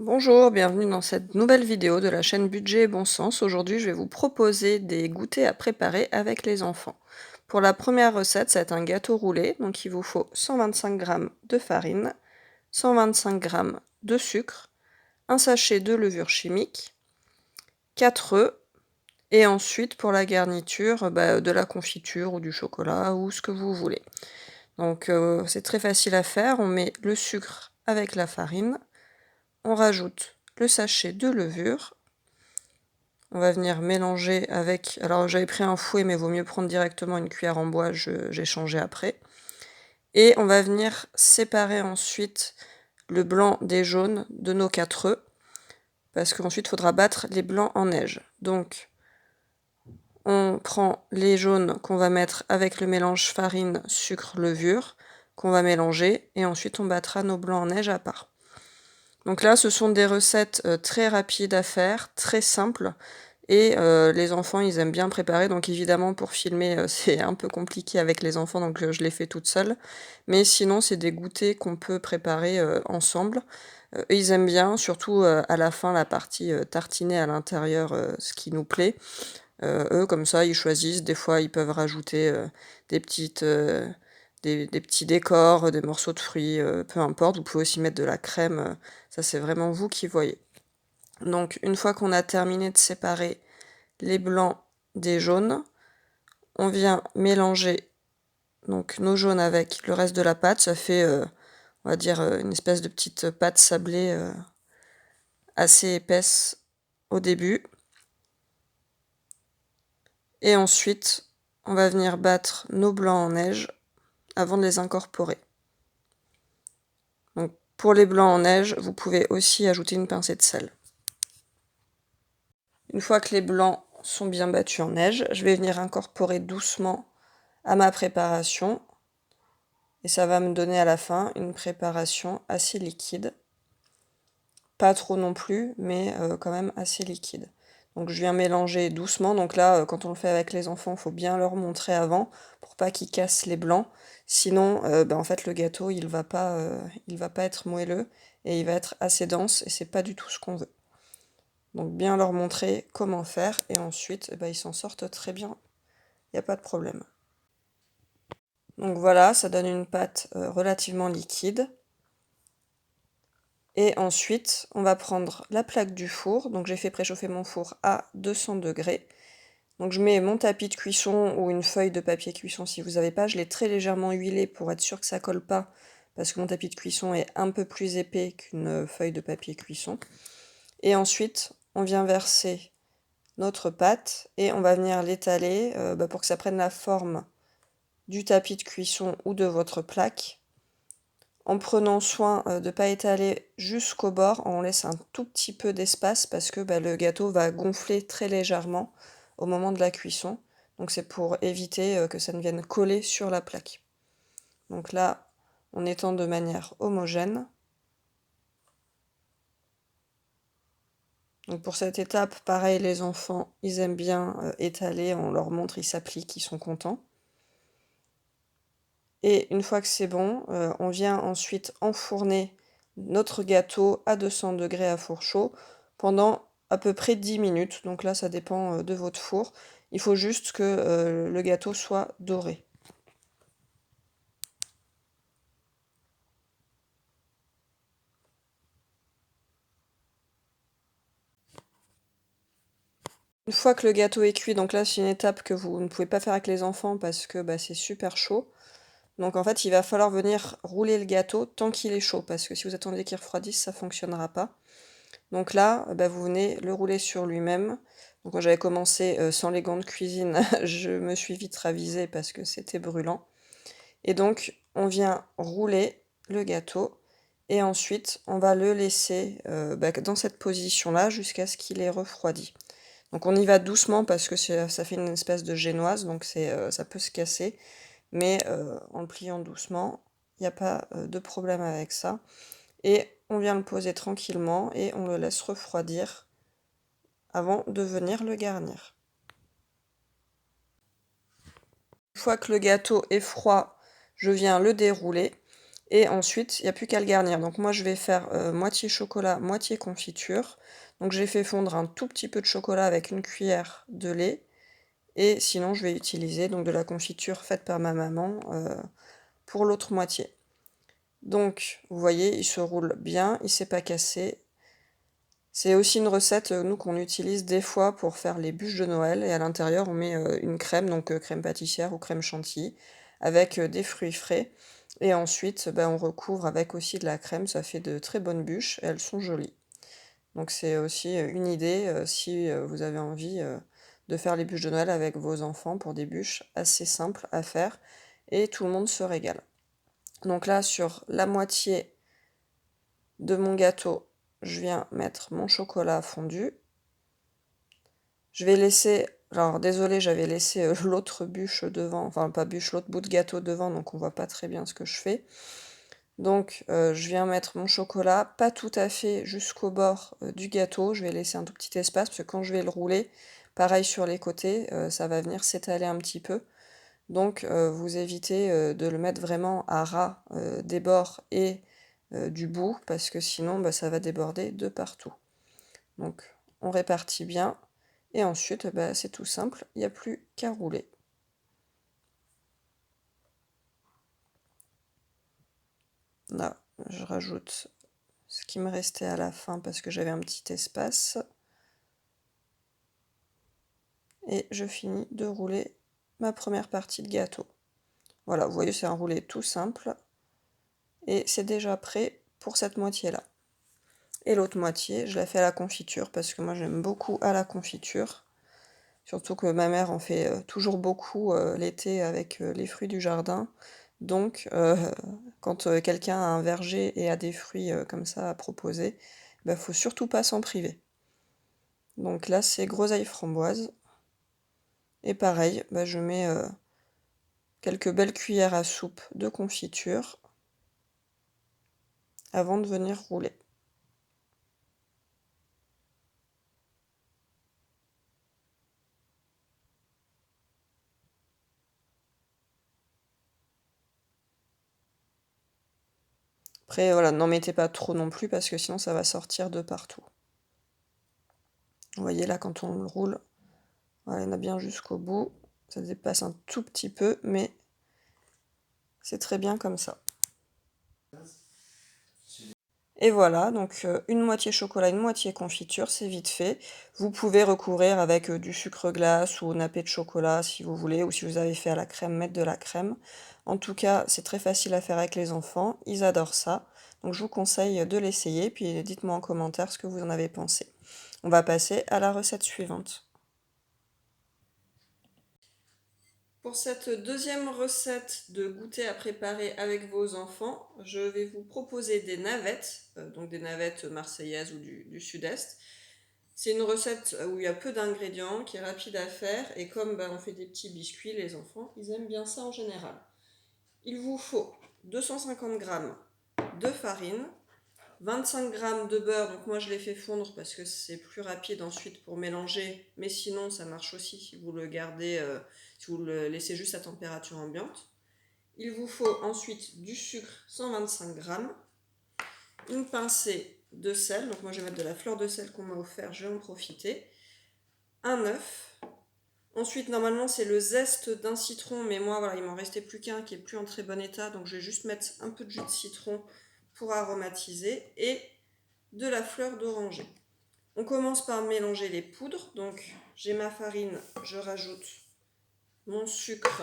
Bonjour, bienvenue dans cette nouvelle vidéo de la chaîne Budget et Bon Sens. Aujourd'hui, je vais vous proposer des goûters à préparer avec les enfants. Pour la première recette, ça va être un gâteau roulé. Donc, il vous faut 125 g de farine, 125 g de sucre, un sachet de levure chimique, 4 œufs, et ensuite, pour la garniture, de la confiture ou du chocolat ou ce que vous voulez. Donc, c'est très facile à faire. On met le sucre avec la farine, on rajoute le sachet de levure. On va venir mélanger avec, alors j'avais pris un fouet, mais vaut mieux prendre directement une cuillère en bois, j'ai changé après. Et on va venir séparer ensuite le blanc des jaunes de nos 4 œufs, parce qu'ensuite il faudra battre les blancs en neige. Donc on prend les jaunes qu'on va mettre avec le mélange farine, sucre, levure, qu'on va mélanger, et ensuite on battra nos blancs en neige à part. Donc là, ce sont des recettes, très rapides à faire, très simples. Et les enfants, ils aiment bien préparer, donc évidemment pour filmer, c'est un peu compliqué avec les enfants, donc je les fais toute seule. Mais sinon, c'est des goûters qu'on peut préparer, ensemble. Et ils aiment bien, surtout, à la fin, la partie, tartinée à l'intérieur, ce qui nous plaît. Eux, comme ça, ils choisissent. Des fois, ils peuvent rajouter, des petites, des petits décors, des morceaux de fruits, peu importe. Vous pouvez aussi mettre de la crème, ça, c'est vraiment vous qui voyez. Donc une fois qu'on a terminé de séparer les blancs des jaunes, on vient mélanger donc nos jaunes avec le reste de la pâte. Ça fait, on va dire, une espèce de petite pâte sablée, assez épaisse au début. Et ensuite, on va venir battre nos blancs en neige avant de les incorporer. Donc pour les blancs en neige, vous pouvez aussi ajouter une pincée de sel. Une fois que les blancs sont bien battus en neige, je vais venir incorporer doucement à ma préparation. Et ça va me donner à la fin une préparation assez liquide. Pas trop non plus, mais quand même assez liquide. Donc je viens mélanger doucement. Donc là, quand on le fait avec les enfants, il faut bien leur montrer avant pour pas qu'ils cassent les blancs. Sinon, en fait, le gâteau, il va pas être moelleux et il va être assez dense et c'est pas du tout ce qu'on veut. Donc bien leur montrer comment faire et ensuite, ils s'en sortent très bien. Il n'y a pas de problème. Donc voilà, ça donne une pâte relativement liquide. Et ensuite, on va prendre la plaque du four. Donc j'ai fait préchauffer mon four à 200 degrés. Donc je mets mon tapis de cuisson ou une feuille de papier cuisson si vous n'avez pas. Je l'ai très légèrement huilé pour être sûr que ça ne colle pas, parce que mon tapis de cuisson est un peu plus épais qu'une feuille de papier cuisson. Et ensuite, on vient verser notre pâte et on va venir l'étaler pour que ça prenne la forme du tapis de cuisson ou de votre plaque, en prenant soin de ne pas étaler jusqu'au bord. On laisse un tout petit peu d'espace parce que le gâteau va gonfler très légèrement au moment de la cuisson. Donc c'est pour éviter que ça ne vienne coller sur la plaque. Donc là, on étend de manière homogène. Donc pour cette étape, pareil, les enfants, ils aiment bien étaler, on leur montre, ils s'appliquent, ils sont contents. Et une fois que c'est bon, on vient ensuite enfourner notre gâteau à 200 degrés à four chaud pendant à peu près 10 minutes. Donc là, ça dépend de votre four. Il faut juste que le gâteau soit doré. Une fois que le gâteau est cuit, donc là, c'est une étape que vous ne pouvez pas faire avec les enfants parce que c'est super chaud. Donc en fait, il va falloir venir rouler le gâteau tant qu'il est chaud, parce que si vous attendez qu'il refroidisse, ça ne fonctionnera pas. Donc là, vous venez le rouler sur lui-même. Donc moi j'avais commencé sans les gants de cuisine, je me suis vite ravisée parce que c'était brûlant. Et donc on vient rouler le gâteau et ensuite on va le laisser dans cette position-là jusqu'à ce qu'il ait refroidi. Donc on y va doucement parce que ça fait une espèce de génoise, donc ça peut se casser, mais en le pliant doucement, il n'y a pas de problème avec ça. Et on vient le poser tranquillement et on le laisse refroidir avant de venir le garnir. Une fois que le gâteau est froid, je viens le dérouler Et ensuite, il n'y a plus qu'à le garnir. Donc moi, je vais faire moitié chocolat, moitié confiture. Donc j'ai fait fondre un tout petit peu de chocolat avec une cuillère de lait. Et sinon, je vais utiliser donc de la confiture faite par ma maman pour l'autre moitié. Donc, vous voyez, il se roule bien, il ne s'est pas cassé. C'est aussi une recette, nous, qu'on utilise des fois pour faire les bûches de Noël. Et à l'intérieur, on met une crème, donc crème pâtissière ou crème chantilly, avec des fruits frais. Et ensuite, on recouvre avec aussi de la crème. Ça fait de très bonnes bûches et elles sont jolies. Donc c'est aussi une idée si vous avez envie de faire les bûches de Noël avec vos enfants pour des bûches assez simples à faire. Et tout le monde se régale. Donc là, sur la moitié de mon gâteau, je viens mettre mon chocolat fondu. Je vais laisser, alors désolé, j'avais laissé l'autre bûche devant, enfin pas bûche, l'autre bout de gâteau devant, donc on voit pas très bien ce que je fais. Donc je viens mettre mon chocolat, pas tout à fait jusqu'au bord du gâteau, je vais laisser un tout petit espace, parce que quand je vais le rouler, pareil sur les côtés, ça va venir s'étaler un petit peu. Donc vous évitez de le mettre vraiment à ras des bords et du bout, parce que sinon ça va déborder de partout. Donc on répartit bien. Et ensuite, c'est tout simple, il n'y a plus qu'à rouler. Là, je rajoute ce qui me restait à la fin parce que j'avais un petit espace. Et je finis de rouler ma première partie de gâteau. Voilà, vous voyez, c'est un roulé tout simple. Et c'est déjà prêt pour cette moitié-là. Et l'autre moitié, je la fais à la confiture parce que moi j'aime beaucoup à la confiture. Surtout que ma mère en fait toujours beaucoup l'été avec les fruits du jardin. Donc, quand quelqu'un a un verger et a des fruits comme ça à proposer, faut surtout pas s'en priver. Donc là, c'est groseille framboise. Et pareil, je mets quelques belles cuillères à soupe de confiture avant de venir rouler. Après, voilà, n'en mettez pas trop non plus parce que sinon ça va sortir de partout. Vous voyez là, quand on le roule, voilà, il y en a bien jusqu'au bout. Ça dépasse un tout petit peu, mais c'est très bien comme ça. Et voilà, donc une moitié chocolat, une moitié confiture, c'est vite fait. Vous pouvez recouvrir avec du sucre glace ou nappé de chocolat si vous voulez, ou si vous avez fait à la crème, mettre de la crème. En tout cas, c'est très facile à faire avec les enfants, ils adorent ça. Donc je vous conseille de l'essayer, puis dites-moi en commentaire ce que vous en avez pensé. On va passer à la recette suivante. Pour cette deuxième recette de goûter à préparer avec vos enfants, je vais vous proposer des navettes, donc des navettes marseillaises ou du sud-est. C'est une recette où il y a peu d'ingrédients, qui est rapide à faire, et comme on fait des petits biscuits, les enfants, ils aiment bien ça en général. Il vous faut 250 g de farine, 25 g de beurre, donc moi je l'ai fait fondre parce que c'est plus rapide ensuite pour mélanger, mais sinon ça marche aussi si vous le gardez, si vous le laissez juste à température ambiante. Il vous faut ensuite du sucre, 125 g, une pincée de sel, donc moi je vais mettre de la fleur de sel qu'on m'a offert, je vais en profiter, un œuf. Ensuite, normalement, c'est le zeste d'un citron, mais moi, voilà, il m'en restait plus qu'un qui est plus en très bon état, donc je vais juste mettre un peu de jus de citron pour aromatiser, et de la fleur d'oranger. On commence par mélanger les poudres, donc j'ai ma farine, je rajoute mon sucre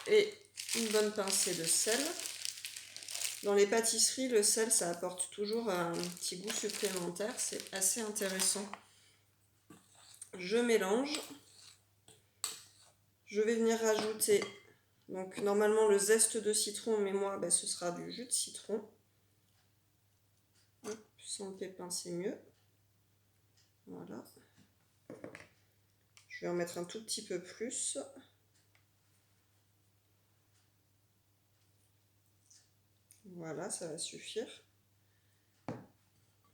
et une bonne pincée de sel. Dans les pâtisseries, le sel, ça apporte toujours un petit goût supplémentaire, c'est assez intéressant. Je mélange. Je vais venir rajouter, donc normalement le zeste de citron, mais moi ce sera du jus de citron. Hop, sans le pépin c'est mieux. Voilà. Je vais en mettre un tout petit peu plus. Voilà, ça va suffire.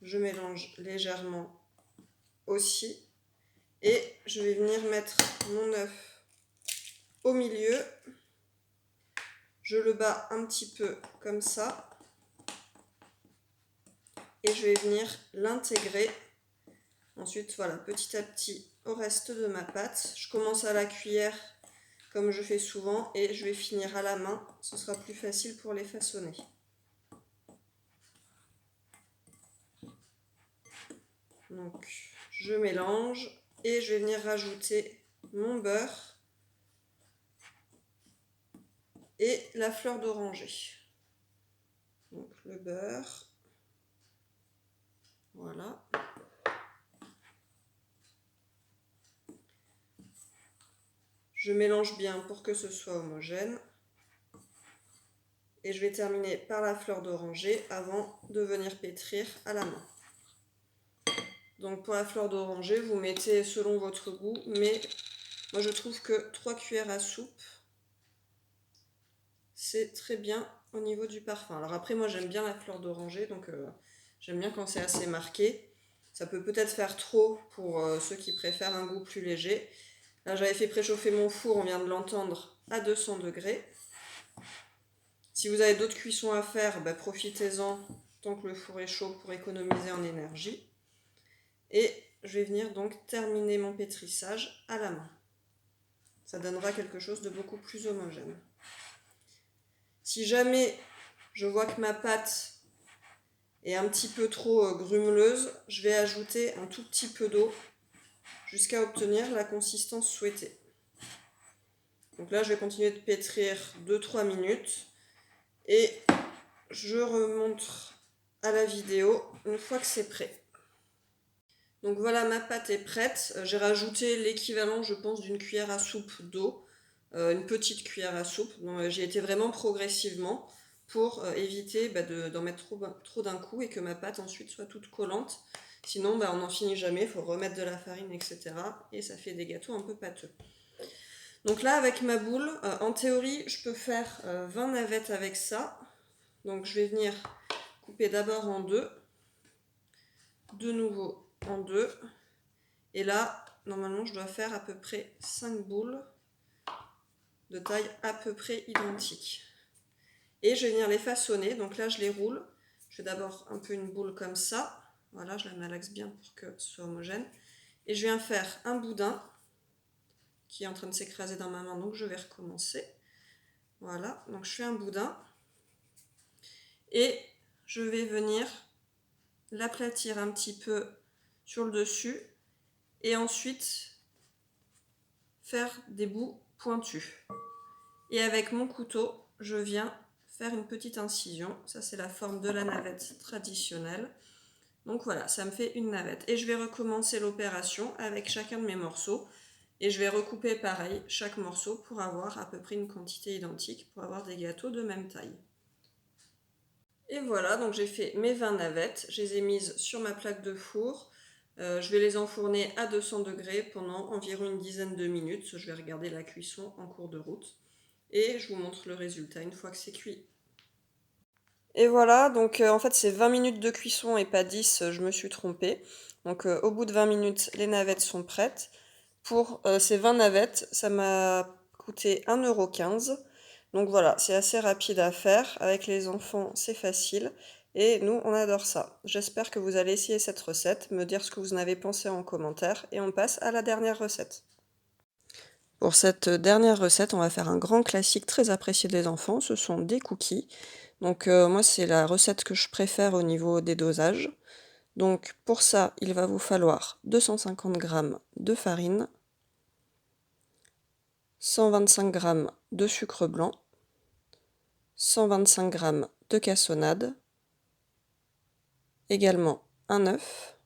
Je mélange légèrement aussi. Et je vais venir mettre mon œuf au milieu. Je le bats un petit peu comme ça. et je vais venir l'intégrer. Ensuite, voilà, petit à petit au reste de ma pâte. Je commence à la cuillère comme je fais souvent et je vais finir à la main. Ce sera plus facile pour les façonner. Donc, je mélange et je vais venir rajouter mon beurre et la fleur d'oranger. Donc, le beurre. Voilà. Je mélange bien pour que ce soit homogène. Et je vais terminer par la fleur d'oranger avant de venir pétrir à la main. Donc pour la fleur d'oranger, vous mettez selon votre goût, mais moi je trouve que 3 cuillères à soupe, c'est très bien au niveau du parfum. Alors après, moi j'aime bien la fleur d'oranger, donc j'aime bien quand c'est assez marqué. Ça peut peut-être faire trop pour ceux qui préfèrent un goût plus léger. Là j'avais fait préchauffer mon four, on vient de l'entendre, à 200 degrés. Si vous avez d'autres cuissons à faire, profitez-en tant que le four est chaud pour économiser en énergie. Et je vais venir donc terminer mon pétrissage à la main. Ça donnera quelque chose de beaucoup plus homogène. Si jamais je vois que ma pâte est un petit peu trop grumeleuse, je vais ajouter un tout petit peu d'eau jusqu'à obtenir la consistance souhaitée. Donc là, je vais continuer de pétrir 2-3 minutes et je remonte à la vidéo une fois que c'est prêt. Donc voilà, ma pâte est prête. J'ai rajouté l'équivalent, je pense, d'une cuillère à soupe d'eau, une petite cuillère à soupe. Donc j'ai été vraiment progressivement pour éviter d'en mettre trop d'un coup et que ma pâte ensuite soit toute collante. Sinon, on n'en finit jamais, il faut remettre de la farine, etc. Et ça fait des gâteaux un peu pâteux. Donc là, avec ma boule, en théorie, je peux faire 20 navettes avec ça. Donc je vais venir couper d'abord en deux, de nouveau en deux. Et là, normalement, je dois faire à peu près 5 boules de taille à peu près identique. Et je vais venir les façonner. Donc là, je les roule. Je fais d'abord un peu une boule comme ça. Voilà, je la malaxe bien pour que ce soit homogène. Et je viens faire un boudin qui est en train de s'écraser dans ma main, donc je vais recommencer. Voilà, donc je fais un boudin. Et je vais venir l'aplatir un petit peu sur le dessus. Et ensuite faire des bouts pointus. Et avec mon couteau, je viens faire une petite incision. Ça, c'est la forme de la navette traditionnelle. Donc voilà, ça me fait une navette. Et je vais recommencer l'opération avec chacun de mes morceaux. Et je vais recouper pareil chaque morceau pour avoir à peu près une quantité identique, pour avoir des gâteaux de même taille. Et voilà, donc j'ai fait mes 20 navettes. Je les ai mises sur ma plaque de four. Je vais les enfourner à 200 degrés pendant environ une dizaine de minutes. Je vais regarder la cuisson en cours de route. Et je vous montre le résultat une fois que c'est cuit. Et voilà, donc en fait c'est 20 minutes de cuisson et pas 10, je me suis trompée. Donc au bout de 20 minutes, les navettes sont prêtes. Pour ces 20 navettes, ça m'a coûté 1,15 €. Donc voilà, c'est assez rapide à faire. Avec les enfants, c'est facile. Et nous, on adore ça. J'espère que vous allez essayer cette recette, me dire ce que vous en avez pensé en commentaire. Et on passe à la dernière recette. Pour cette dernière recette, on va faire un grand classique très apprécié des enfants, ce sont des cookies. Donc moi, c'est la recette que je préfère au niveau des dosages. Donc pour ça, il va vous falloir 250 g de farine, 125 g de sucre blanc, 125 g de cassonade, également un œuf,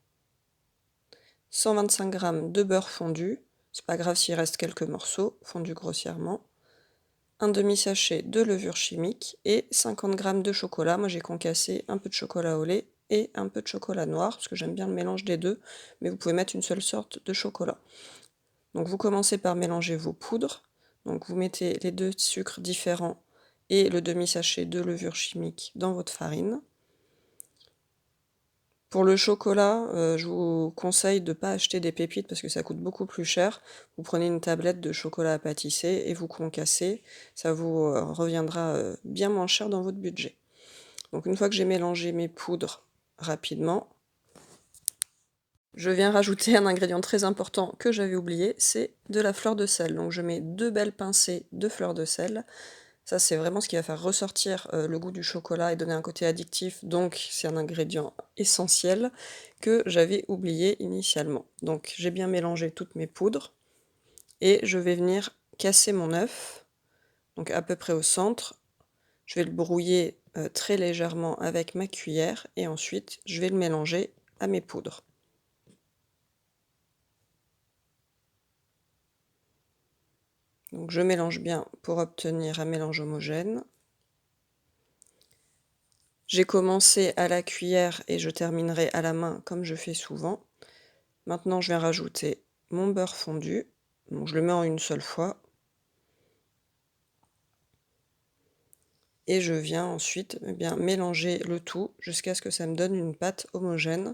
125 g de beurre fondu, c'est pas grave s'il reste quelques morceaux, fondu grossièrement, un demi-sachet de levure chimique et 50 g de chocolat. Moi j'ai concassé un peu de chocolat au lait et un peu de chocolat noir, parce que j'aime bien le mélange des deux, mais vous pouvez mettre une seule sorte de chocolat. Donc vous commencez par mélanger vos poudres, donc vous mettez les deux sucres différents et le demi-sachet de levure chimique dans votre farine. Pour le chocolat, je vous conseille de ne pas acheter des pépites parce que ça coûte beaucoup plus cher. Vous prenez une tablette de chocolat à pâtisser et vous concassez, ça vous reviendra bien moins cher dans votre budget. Donc une fois que j'ai mélangé mes poudres rapidement. Je viens rajouter un ingrédient très important que j'avais oublié, c'est de la fleur de sel. Donc je mets 2 belles pincées de fleur de sel. Ça, c'est vraiment ce qui va faire ressortir, le goût du chocolat et donner un côté addictif, donc c'est un ingrédient essentiel que j'avais oublié initialement. Donc j'ai bien mélangé toutes mes poudres et je vais venir casser mon œuf, donc à peu près au centre. Je vais le brouiller, très légèrement avec ma cuillère et ensuite je vais le mélanger à mes poudres. Donc je mélange bien pour obtenir un mélange homogène. J'ai commencé à la cuillère et je terminerai à la main comme je fais souvent. Maintenant, je viens rajouter mon beurre fondu. Donc je le mets en une seule fois. Et je viens ensuite bien mélanger le tout jusqu'à ce que ça me donne une pâte homogène.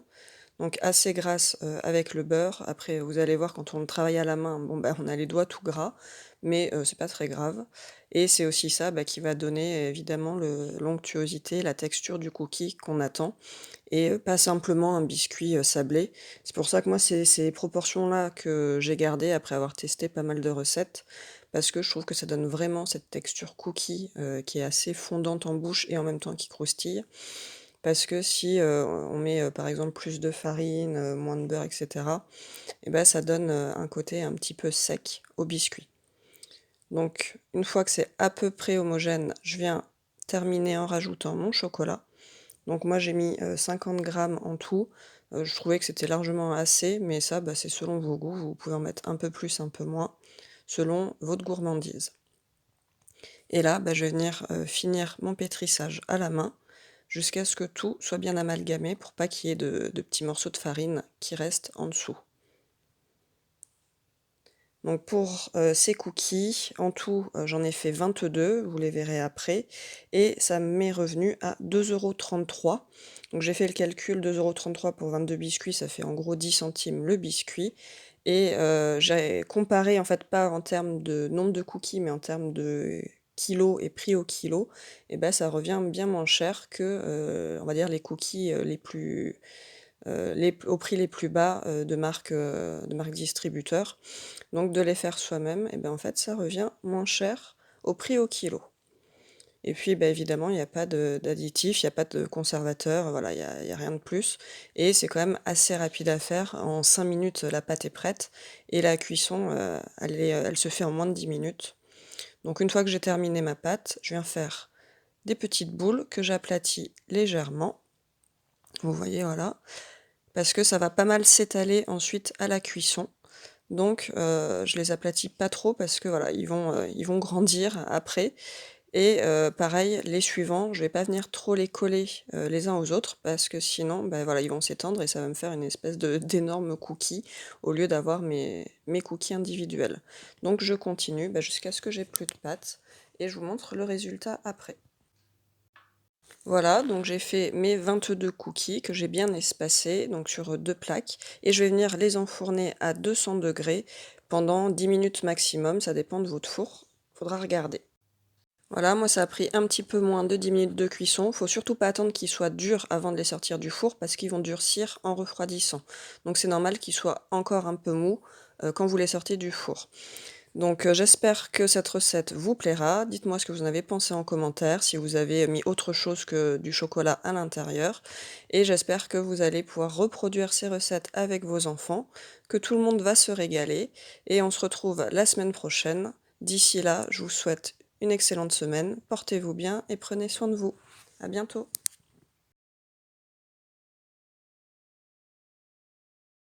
Donc assez grasse, avec le beurre. Après, vous allez voir quand on le travaille à la main, bon, bah, on a les doigts tout gras, mais c'est pas très grave et c'est aussi ça, bah, qui va donner évidemment le l'onctuosité, la texture du cookie qu'on attend et pas simplement un biscuit, sablé. C'est pour ça que moi, c'est ces proportions-là que j'ai gardées après avoir testé pas mal de recettes, parce que je trouve que ça donne vraiment cette texture cookie, qui est assez fondante en bouche et en même temps qui croustille. Parce que si, on met, par exemple plus de farine, moins de beurre et cetera et bah, ça donne, un côté un petit peu sec au biscuit. Donc une fois que c'est à peu près homogène, je viens terminer en rajoutant mon chocolat. Donc moi j'ai mis, 50 grammes en tout, je trouvais que c'était largement assez, mais ça, bah, c'est selon vos goûts, vous pouvez en mettre un peu plus, un peu moins, selon votre gourmandise. Et là, bah, je vais venir, finir mon pétrissage à la main, jusqu'à ce que tout soit bien amalgamé pour pas qu'il y ait de petits morceaux de farine qui restent en dessous. Donc pour, ces cookies, en tout, j'en ai fait 22, vous les verrez après et ça m'est revenu à 2,33 €. Donc j'ai fait le calcul, 2,33 € pour 22 biscuits, ça fait en gros 10 centimes le biscuit et j'ai comparé en fait pas en termes de nombre de cookies, mais en termes de kilos et prix au kilo et bah, ça revient bien moins cher que, on va dire les cookies, les plus, les au prix les plus bas, de marques distributeurs. Donc de les faire soi-même et ben, en fait, ça revient moins cher au prix au kilo. Et puis, bah, évidemment, il y a pas d'additifs, il y a pas de conservateur, voilà, il y a rien de plus et c'est quand même assez rapide à faire. En 5 minutes, la pâte est prête et la cuisson, elle se fait en moins de 10 minutes. Donc une fois que j'ai terminé ma pâte, je viens faire des petites boules que j'aplatis légèrement. Vous voyez, voilà, parce que ça va pas mal s'étaler ensuite à la cuisson. Donc je les aplatis pas trop parce que voilà, ils vont grandir après et pareil, les suivants, je vais pas venir trop les coller, les uns aux autres parce que sinon, bah, voilà, ils vont s'étendre et ça va me faire une espèce de d'énorme cookie au lieu d'avoir mes cookies individuels. Donc je continue, bah, jusqu'à ce que j'ai plus de pâte et je vous montre le résultat après. Voilà, donc j'ai fait mes 22 cookies que j'ai bien espacés, donc sur, 2 plaques et je vais venir les enfourner à 200 degrés pendant 10 minutes maximum, ça dépend de votre four, faudra regarder. Voilà, moi ça a pris un petit peu moins de 10 minutes de cuisson, faut surtout pas attendre qu'ils soient durs avant de les sortir du four parce qu'ils vont durcir en refroidissant. Donc c'est normal qu'ils soient encore un peu mous, quand vous les sortez du four. Donc j'espère que cette recette vous plaira. Dites-moi ce que vous en avez pensé en commentaire, si vous avez mis autre chose que du chocolat à l'intérieur et j'espère que vous allez pouvoir reproduire ces recettes avec vos enfants, que tout le monde va se régaler et on se retrouve la semaine prochaine. D'ici là, je vous souhaite une excellente semaine, portez-vous bien et prenez soin de vous. À bientôt.